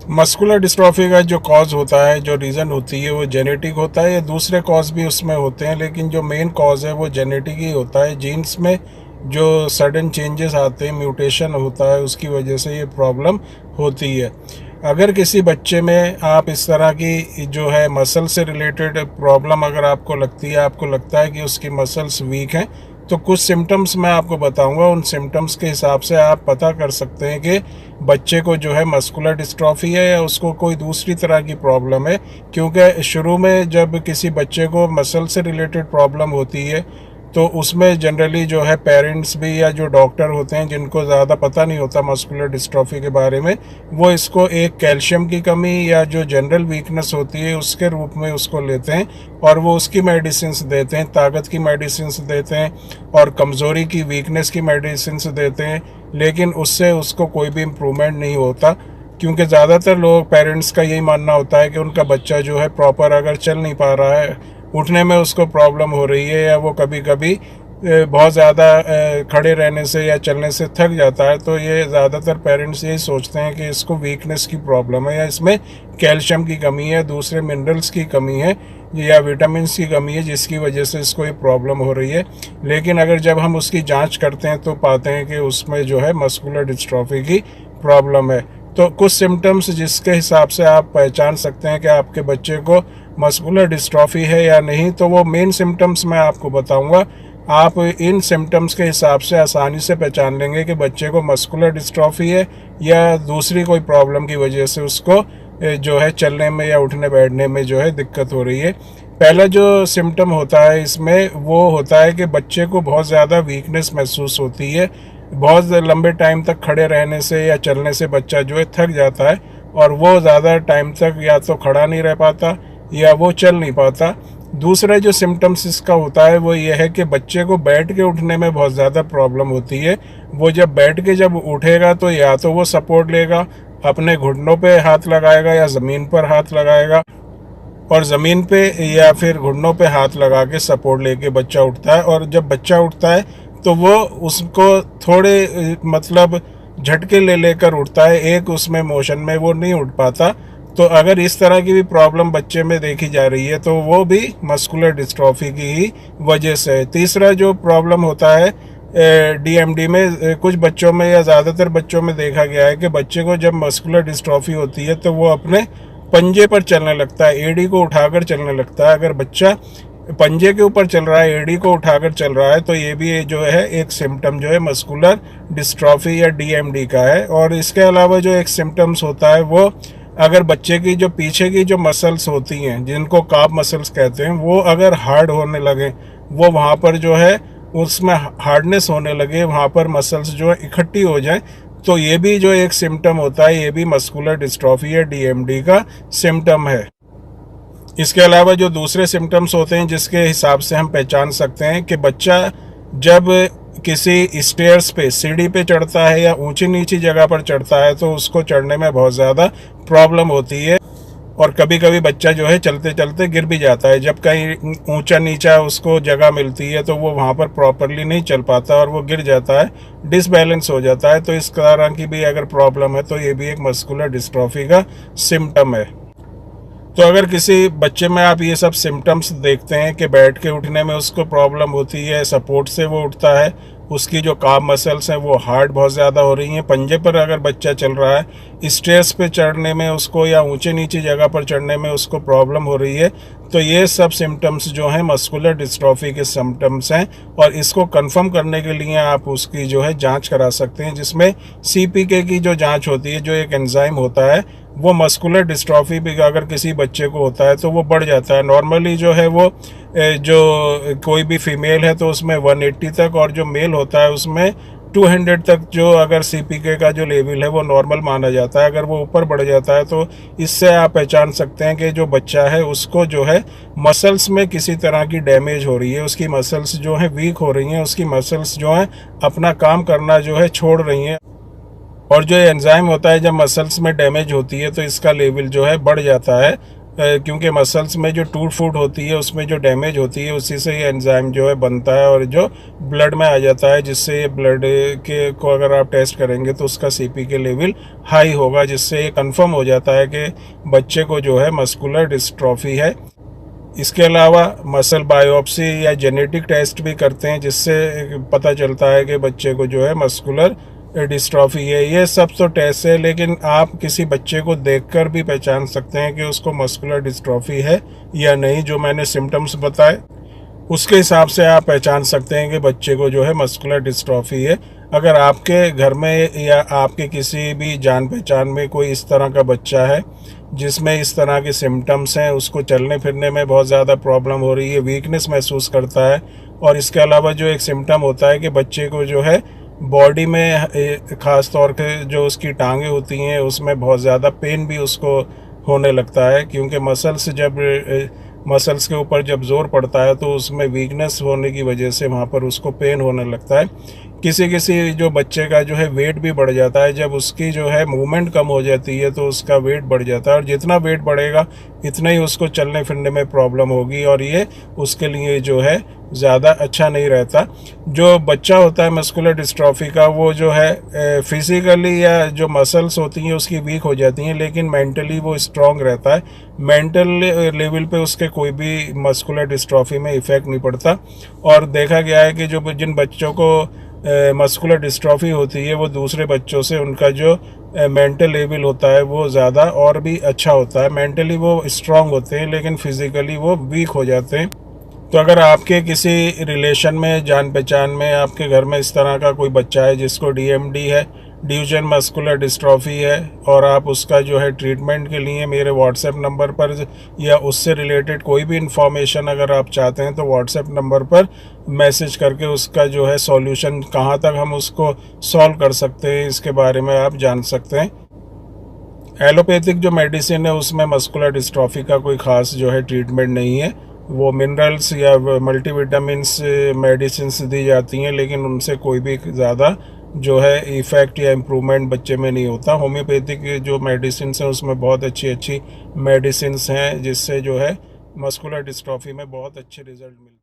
Muscular dystrophy का जो cause होता है, जो रीज़न होती है, वो जेनेटिक होता है या दूसरे कॉज भी उसमें होते हैं, लेकिन जो मेन कॉज है वो जेनेटिक ही होता है। जीन्स में जो सडन चेंजेस आते हैं, म्यूटेशन होता है, उसकी वजह से ये प्रॉब्लम होती है। अगर किसी बच्चे में आप इस तरह की जो है मसल से रिलेटेड प्रॉब्लम अगर आपको लगती है, आपको लगता है कि उसकी मसल्स वीक हैं, तो कुछ सिम्टम्स मैं आपको बताऊंगा। उन सिम्टम्स के हिसाब से आप पता कर सकते हैं कि बच्चे को जो है मस्कुलर डिस्ट्रॉफी है या उसको कोई दूसरी तरह की प्रॉब्लम है। क्योंकि शुरू में जब किसी बच्चे को मसल से रिलेटेड प्रॉब्लम होती है तो उसमें जनरली जो है पेरेंट्स भी या जो डॉक्टर होते हैं जिनको ज़्यादा पता नहीं होता मस्कुलर डिस्ट्रॉफी के बारे में, वो इसको एक कैल्शियम की कमी या जो जनरल वीकनेस होती है उसके रूप में उसको लेते हैं और वो उसकी मेडिसिन देते हैं, ताकत की मेडिसिन देते हैं और कमज़ोरी की, वीकनेस की मेडिसिन देते हैं। लेकिन उससे उसको कोई भी इम्प्रूवमेंट नहीं होता, क्योंकि ज़्यादातर लोग पेरेंट्स का यही मानना होता है कि उनका बच्चा जो है प्रॉपर अगर चल नहीं पा रहा है, उठने में उसको प्रॉब्लम हो रही है या वो कभी कभी बहुत ज़्यादा खड़े रहने से या चलने से थक जाता है, तो ये ज़्यादातर पेरेंट्स यही सोचते हैं कि इसको वीकनेस की प्रॉब्लम है या इसमें कैल्शियम की कमी है, दूसरे मिनरल्स की कमी है या विटामिन की कमी है, जिसकी वजह से इसको ये प्रॉब्लम हो रही है। लेकिन अगर जब हम उसकी जांच करते हैं तो पाते हैं कि उसमें जो है मस्कुलर डिस्ट्रॉफी की प्रॉब्लम है। तो कुछ सिम्टम्स जिसके हिसाब से आप पहचान सकते हैं कि आपके बच्चे को मस्कुलर डिस्ट्रॉफी है या नहीं, तो वो मेन सिम्टम्स मैं आपको बताऊंगा। आप इन सिम्टम्स के हिसाब से आसानी से पहचान लेंगे कि बच्चे को मस्कुलर डिस्ट्रॉफी है या दूसरी कोई प्रॉब्लम की वजह से उसको जो है चलने में या उठने बैठने में जो है दिक्कत हो रही है। पहला जो सिम्टम होता है इसमें वो होता है कि बच्चे को बहुत ज़्यादा वीकनेस महसूस होती है। बहुत लंबे टाइम तक खड़े रहने से या चलने से बच्चा जो है थक जाता है और वो ज़्यादा टाइम तक या तो खड़ा नहीं रह पाता या वो चल नहीं पाता। दूसरा जो सिम्टम्स इसका होता है वो ये है कि बच्चे को बैठ के उठने में बहुत ज़्यादा प्रॉब्लम होती है। वो जब बैठ के जब उठेगा तो या तो वो सपोर्ट लेगा, अपने घुटनों पे हाथ लगाएगा या ज़मीन पर हाथ लगाएगा, और ज़मीन पे या फिर घुटनों पे हाथ लगा के सपोर्ट लेके बच्चा उठता है। और जब बच्चा उठता है तो वो उसको थोड़े मतलब झटके ले लेकर उठता है, एक उसमें मोशन में वो नहीं उठ पाता। तो अगर इस तरह की भी प्रॉब्लम बच्चे में देखी जा रही है तो वो भी मस्कुलर डिस्ट्रॉफी की ही वजह से है। तीसरा जो प्रॉब्लम होता है डीएमडी में, कुछ बच्चों में या ज़्यादातर बच्चों में देखा गया है कि बच्चे को जब मस्कुलर डिस्ट्रॉफी होती है तो वो अपने पंजे पर चलने लगता है, एडी को उठाकर चलने लगता है। अगर बच्चा पंजे के ऊपर चल रहा है, एडी को उठाकर चल रहा है, तो ये भी जो है एक सिम्टम जो है मस्कुलर डिस्ट्रॉफी या डीएमडी का है। और इसके अलावा जो एक सिम्टम्स होता है वो, अगर बच्चे की जो पीछे की जो मसल्स होती हैं जिनको काफ मसल्स कहते हैं, वो अगर हार्ड होने लगे, वो वहाँ पर जो है उसमें हार्डनेस होने लगे, वहाँ पर मसल्स जो है इकट्ठी हो जाए, तो ये भी जो एक सिम्टम होता है, ये भी मस्कुलर डिस्ट्रॉफी या डीएमडी का सिम्टम है। इसके अलावा जो दूसरे सिम्टम्स होते हैं जिसके हिसाब से हम पहचान सकते हैं कि बच्चा जब किसी स्टेयर्स पे, सीढ़ी पे चढ़ता है या ऊंची नीची जगह पर चढ़ता है तो उसको चढ़ने में बहुत ज़्यादा प्रॉब्लम होती है और कभी कभी बच्चा जो है चलते चलते गिर भी जाता है। जब कहीं ऊंचा नीचा उसको जगह मिलती है तो वो वहाँ पर प्रॉपरली नहीं चल पाता और वो गिर जाता है, डिसबैलेंस हो जाता है। तो इस तरह की भी अगर प्रॉब्लम है तो ये भी एक मस्कुलर डिस्ट्रॉफी का सिम्टम है। तो अगर किसी बच्चे में आप ये सब सिम्टम्स देखते हैं कि बैठ के उठने में उसको प्रॉब्लम होती है, सपोर्ट से वो उठता है, उसकी जो काफ मसल्स हैं वो हार्ड बहुत ज़्यादा हो रही हैं, पंजे पर अगर बच्चा चल रहा है, स्टेयर्स पे चढ़ने में उसको या ऊंचे नीचे जगह पर चढ़ने में उसको प्रॉब्लम हो रही है, तो ये सब सिम्टम्स जो हैं मस्कुलर डिस्ट्रॉफी के सिम्टम्स हैं। और इसको कंफर्म करने के लिए आप उसकी जो है जांच करा सकते हैं, जिसमें सीपीके की जो जांच होती है, जो एक एंजाइम होता है, वो मस्कुलर डिस्ट्रॉफी भी अगर किसी बच्चे को होता है तो वो बढ़ जाता है। नॉर्मली जो है वो जो कोई भी फीमेल है तो उसमें 180 तक, और जो मेल होता है उसमें 200 तक जो अगर सीपीके का जो लेवल है वो नॉर्मल माना जाता है। अगर वो ऊपर बढ़ जाता है तो इससे आप पहचान सकते हैं कि जो बच्चा है उसको जो है मसल्स में किसी तरह की डैमेज हो रही है, उसकी मसल्स जो है वीक हो रही हैं, उसकी मसल्स जो है अपना काम करना जो है छोड़ रही हैं। और जो एंजाइम होता है जब मसल्स में डैमेज होती है तो इसका लेवल जो है बढ़ जाता है क्योंकि मसल्स में जो टूट फूट होती है उसमें जो डैमेज होती है उसी से ये एंजाइम जो है बनता है और जो ब्लड में आ जाता है, जिससे ये ब्लड के को अगर आप टेस्ट करेंगे तो उसका सीपी के लेवल हाई होगा, जिससे ये कंफर्म हो जाता है कि बच्चे को जो है मस्कुलर डिस्ट्रॉफी है। इसके अलावा मसल बायोप्सी या जेनेटिक टेस्ट भी करते हैं, जिससे पता चलता है कि बच्चे को जो है मस्कुलर डिस्ट्रॉफी है। ये सब तो टेस्ट है, लेकिन आप किसी बच्चे को देखकर भी पहचान सकते हैं कि उसको मस्कुलर डिस्ट्रॉफी है या नहीं। जो मैंने सिम्टम्स बताए उसके हिसाब से आप पहचान सकते हैं कि बच्चे को जो है मस्कुलर डिस्ट्रॉफी है। अगर आपके घर में या आपके किसी भी जान पहचान में कोई इस तरह का बच्चा है जिसमें इस तरह के सिम्टम्स हैं, उसको चलने फिरने में बहुत ज़्यादा प्रॉब्लम हो रही है, वीकनेस महसूस करता है, और इसके अलावा जो एक सिम्टम होता है कि बच्चे को जो है बॉडी में ख़ास तौर पे जो उसकी टांगें होती हैं उसमें बहुत ज़्यादा पेन भी उसको होने लगता है, क्योंकि मसल्स के ऊपर जब जोर पड़ता है तो उसमें वीकनेस होने की वजह से वहाँ पर उसको पेन होने लगता है। किसी किसी जो बच्चे का जो है वेट भी बढ़ जाता है, जब उसकी जो है मूवमेंट कम हो जाती है तो उसका वेट बढ़ जाता है, और जितना वेट बढ़ेगा इतना ही उसको चलने फिरने में प्रॉब्लम होगी, और ये उसके लिए जो है ज़्यादा अच्छा नहीं रहता। जो बच्चा होता है मस्कुलर डिस्ट्रॉफी का, वो जो है फिजिकली या जो मसल्स होती हैं उसकी वीक हो जाती हैं, लेकिन मेंटली वो स्ट्रांग रहता है। मेंटल लेवल पे उसके कोई भी मस्कुलर डिस्ट्रॉफी में इफ़ेक्ट नहीं पड़ता। और देखा गया है कि जो जिन बच्चों को मस्कुलर डिस्ट्रॉफी होती है वो दूसरे बच्चों से उनका जो मेंटल लेवल होता है वो ज़्यादा और भी अच्छा होता है। मेंटली वो स्ट्रांग होते हैं लेकिन फिज़िकली वो वीक हो जाते हैं। तो अगर आपके किसी रिलेशन में, जान पहचान में, आपके घर में इस तरह का कोई बच्चा है जिसको डीएमडी है, ड्यूचेन मस्कुलर डिस्ट्रॉफी है, और आप उसका जो है ट्रीटमेंट के लिए मेरे व्हाट्सएप नंबर पर या उससे रिलेटेड कोई भी इंफॉर्मेशन अगर आप चाहते हैं तो व्हाट्सएप नंबर पर मैसेज करके उसका जो है सॉल्यूशन कहाँ तक हम उसको सॉल्व कर सकते हैं इसके बारे में आप जान सकते हैं। एलोपैथिक जो मेडिसिन है उसमें मस्कुलर डिस्ट्रॉफी का कोई ख़ास जो है ट्रीटमेंट नहीं है। वो मिनरल्स या मल्टीविटामिन्स मेडिसिन दी जाती हैं, लेकिन उनसे कोई भी ज़्यादा जो है इफ़ेक्ट या इम्प्रूवमेंट बच्चे में नहीं होता। होम्योपैथिक जो मेडिसिन हैं उसमें बहुत अच्छी अच्छी मेडिसिन हैं जिससे जो है मस्कुलर डिस्ट्रॉफी में बहुत अच्छे रिजल्ट मिलते हैं।